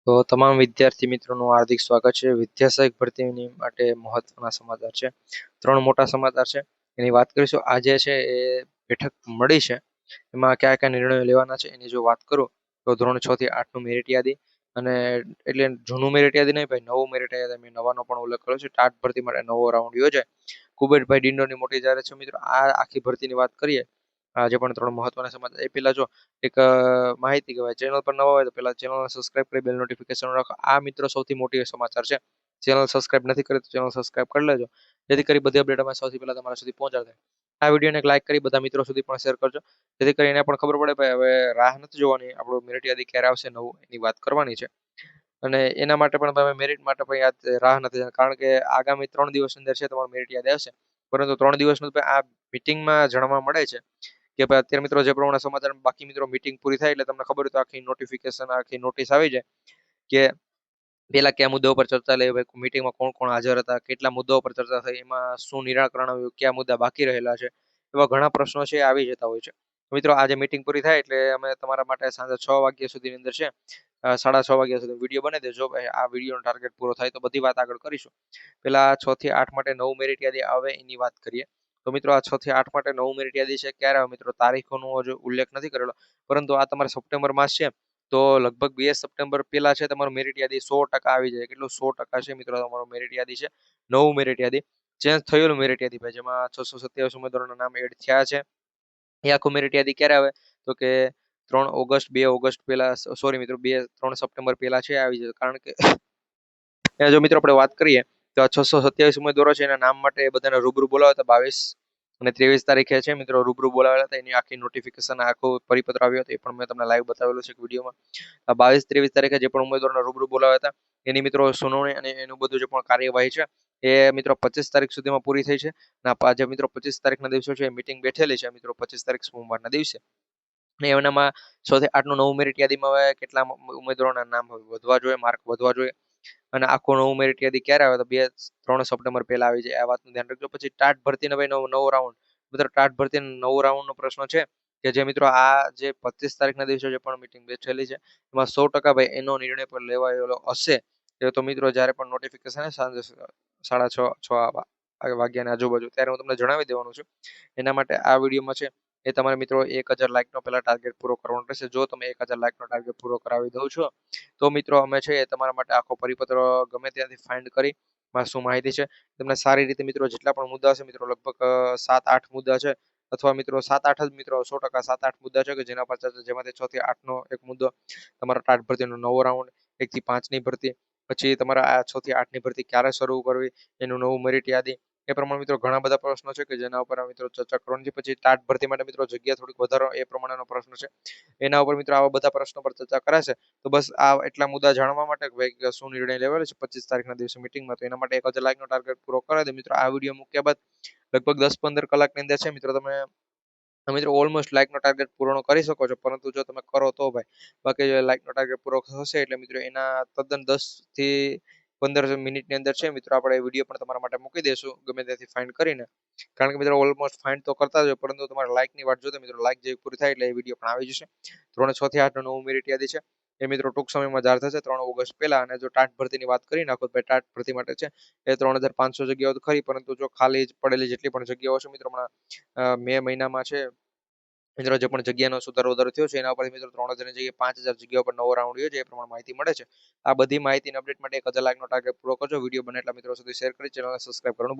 તો તમામ વિદ્યાર્થી મિત્રોનું હાર્દિક સ્વાગત છે. વિદ્યાસહાયક ભરતીની માટે મહત્વના સમાચાર છે. 3 મોટા સમાચાર છે. એની વાત કરીશું. આજે છે એ બેઠક મળી છે. એમાં કયા કયા નિર્ણયો લેવાના છે એની જો વાત કરું તો ધોરણ 6 થી 8 નું મેરિટ યાદી અને એટલે જૂનું મેરિટ યાદી નહીં ભાઈ, નવું મેરિટ યાદી મેં નવાનો પણ ઉલ્લેખ કર્યો છે. ટાટ ભરતી માટે નવો રાઉન્ડ યોજાય. કુબેરભાઈ ડિંડોરની મોટી જાહેરાત છે મિત્રો. આ આખી ભરતીની વાત કરીએ, આજે પણ 3 મહત્વના સમાચાર. એ પહેલા જો એક માહિતી કહેવાય, ચેનલ પર નવા હોય તો પહેલા ચેનલને સબસ્ક્રાઇબ કરી બેલ નોટિફિકેશન રાખો. આ મિત્રો સૌથી મોટી સમાચાર છે. ચેનલ સબસ્ક્રાઇબ નથી કરી તો ચેનલ સબસ્ક્રાઇબ કરી લેજો, જેથી કરી બધી અપડેટ અમે સૌથી પહેલા તમારા સુધી પહોંચાડે. આ વિડીયોને એક લાઈક કરી બધા મિત્રો સુધી પણ શેર કરજો, જેથી કરીને એને પણ ખબર પડે ભાઈ હવે રાહ નથી જોવાની, આપણું મેરિટ યાદી ક્યારે આવશે નવું એની વાત કરવાની છે. અને એના માટે પણ તમે મેરિટ માટે પણ યાદ રાહ નથી જોવાની, કારણ કે આગામી 3 દિવસની અંદર છે તમારું મેરિટ યાદી આવશે. પરંતુ 3 દિવસનું આ મીટિંગમાં જાણવા મળે છે કે ભાઈ અત્યારે મિત્રો જે પ્રમાણે સમાચાર, બાકી મિત્રો મીટિંગ પૂરી થાય એટલે તમને ખબર હોય તો આખી નોટિફિકેશન આખી નોટિસ આવી જાય કે પેલા કયા મુદ્દાઓ પર ચર્ચા લઈ, ભાઈ મીટિંગમાં કોણ કોણ હાજર હતા, કેટલા મુદ્દાઓ પર ચર્ચા થઈ, એમાં શું નિરાકરણ આવ્યું, કયા મુદ્દા બાકી રહેલા છે, એવા ઘણા પ્રશ્નો છે આવી જતા હોય છે. મિત્રો આજે મીટિંગ પૂરી થાય એટલે અમે તમારા માટે સાંજે 6 વાગ્યા સુધીની અંદર છે 6:30 વાગ્યા સુધી વિડીયો બની દેજો. ભાઈ આ વિડીયોનો ટાર્ગેટ પૂરો થાય તો બધી વાત આગળ કરીશું. પેલા 6 થી 8 માટે નવું મેરિટ યાદી આવે એની વાત કરીએ. તો મિત્રો આ 6 થી 8 માટે નવું મેરિટ યાદી છે ક્યારે આવે મિત્રો, તારીખોનો હજુ ઉલ્લેખ નથી કરેલો, પરંતુ આ તમારે સપ્ટેમ્બર માસ છે તો લગભગ 2 સપ્ટેમ્બર પહેલા છે તમારું મેરિટ યાદી 100% આવી જાય. કેટલું 100% છે મિત્રો તમારું મેરિટ યાદી છે, નવું મેરિટ યાદી, ચેન્જ થયેલું મેરિટ યાદી ભાઈ, જેમાં 627 ઉમેદવારોના નામ એડ થયા છે. એ આખું મેરિટ યાદી ક્યારે આવે તો કે 3 ઓગસ્ટ 2 ઓગસ્ટ પહેલા, સોરી મિત્રો 3 સપ્ટેમ્બર પહેલા છે આવી જાય. કારણ કે જો મિત્રો આપણે વાત કરીએ તો આ 627 ઉમેદવારો છે એના નામ માટે બધાને રૂબરૂ બોલાવ્યા હતા. 22 અને 23 તારીખે છે મિત્રો રૂબરૂ બોલાવેલા હતા. એની આખી નોટિફિકેશન આખો પરિપત્ર આવ્યો હતો, એ પણ મેં તમને લાઈવ બતાવેલું છે વિડીયોમાં. આ 22-23 તારીખે જે પણ ઉમેદવારોને રૂબરૂ બોલાવ્યા હતા એની મિત્રો સુનાવણી અને એનું બધું જે પણ કાર્યવાહી છે એ મિત્રો 25 તારીખ સુધીમાં પૂરી થઈ છે. અને જે મિત્રો 25 તારીખના દિવસો છે મીટિંગ બેઠેલી છે મિત્રો 25 તારીખ સોમવારના દિવસે. અને એનામાં 6 થી 8 નું નવું મેરિટ યાદીમાં હવે કેટલા ઉમેદવારોના નામ વધવા જોઈએ, માર્ક વધવા જોઈએ. અને આખું નવું મેરિટ યાદી ક્યારે આવે તો 3 સપ્ટેમ્બર પહેલા આવી જાય. આ વાતનું ધ્યાન રાખજો. પછી ટાટ ભરતીનો ભાઈ નવો રાઉન્ડ, મિત્રો ટાટ ભરતી નવું રાઉન્ડનો પ્રશ્ન છે કે જે મિત્રો આ જે 25 તારીખના દિવસે જે પણ મીટિંગ બેઠેલી છે એમાં 100% ભાઈ એનો નિર્ણય પણ લેવાયેલો હશે. એ તો મિત્રો જ્યારે પણ નોટિફિકેશન સાંજે 6:30 વાગ્યાની આજુબાજુ ત્યારે હું તમને જણાવી દેવાનું છું. એના માટે આ વિડીયોમાં છે એ તમારે મિત્રો 1000 લાઈકનો પહેલા ટાર્ગેટ પૂરો કરવાનો રહેશે. જો તમે 1000 લાઈકનો ટાર્ગેટ પૂરો કરાવી દો છો તો મિત્રો અમે છે એ તમારા માટે આખો પરિપત્ર ગમે ત્યાંથી ફાઇન્ડ કરી શું માહિતી છે તમને સારી રીતે મિત્રો જેટલા પણ મુદ્દા છે મિત્રો લગભગ 7-8 મુદ્દા છે, અથવા મિત્રો 7-8 જ મિત્રો 100% 7-8 મુદ્દા છે કે જેના પર ચર્ચા, જેમાંથી 6 થી 8 નો એક મુદ્દો તમારા ટાટ ભરતીનો નવો રાઉન્ડ, 1 થી 5 ની ભરતી, પછી તમારા આ 6 થી 8 ની ભરતી ક્યારે શરૂ કરવી, એનું નવું મેરિટ યાદી. એ પ્રમાણે મિત્રો ઘણા બધા પ્રશ્નો છે કે જેના ઉપર મિત્રો ચર્ચા કરવાની છે. પછી ટાટ ભરતી માટે મિત્રો જગ્યા થોડીક વધારો એ પ્રમાણેનો પ્રશ્ન છે, એના ઉપર મિત્રો આવા બધા પ્રશ્નો પર ચર્ચા કરાશે. તો બસ આ એટલા મુદ્દા જાણવા માટે ભાઈ શું નિર્ણય લેવાયો છે 25 તારીખના દિવસે મીટિંગમાં, તો એના માટે 1000 લાઈકનો ટાર્ગેટ પૂરો કરાવી દે. મિત્રો આ વિડીયો મૂક્યા બાદ લગભગ 10-15 કલાકની અંદર છે મિત્રો તમે મિત્રો ઓલમોસ્ટ લાઈકનો ટાર્ગેટ પૂર્ણ કરી શકો છો, પરંતુ જો તમે કરો તો ભાઈ, બાકી લાઈકનો ટાર્ગેટ પૂરો થશે એટલે મિત્રો એના તદ્દન 10 થી 15 મિનિટની અંદર છે મિત્રો આપણે વિડીયો પણ તમારા માટે મૂકી દઈશું ગમે ત્યાંથી ફાઇન્ડ કરીને. કારણ કે મિત્રો ઓલમોસ્ટ ફાઇન્ડ તો કરતા જ હોય, પરંતુ તમારે લાઈકની વાટ જોતા મિત્રો લાઈક જેવી પૂરી થાય એટલે એ વિડીયો પણ આવી જશે. 3 6 થી 8 નું નવું મેરિટ યાદી છે એ મિત્રો ટૂંક સમયમાં જાહેર થશે 3 ઓગસ્ટ પહેલા. અને જો ટાટ ભરતીની વાત કરી નાખો તો ટાટ ભરતી માટે છે એ 3500 જગ્યાઓ તો ખરી, પરંતુ જો ખાલી પડેલી જેટલી પણ જગ્યાઓ છે મિત્રો હમણાં મે મહિનામાં છે મિત્રો જે પણ જગ્યાનો સુધારો વધારો થયો છે એના ઉપર મિત્રો 3000 ની જગ્યાએ 5000 જગ્યાઓ પર નવો રાઉન્ડ યોજાય એ પ્રમાણે માહિતી મળે છે. આ બધી માહિતીની અપડેટ માટે 1000 લાઈકનો ટાર્ગેટ પૂરો કરજો. વિડીયો બને એટલા મિત્રો સુધી શેર કરી ચેનલને સબસ્ક્રાઇબ કરવાનું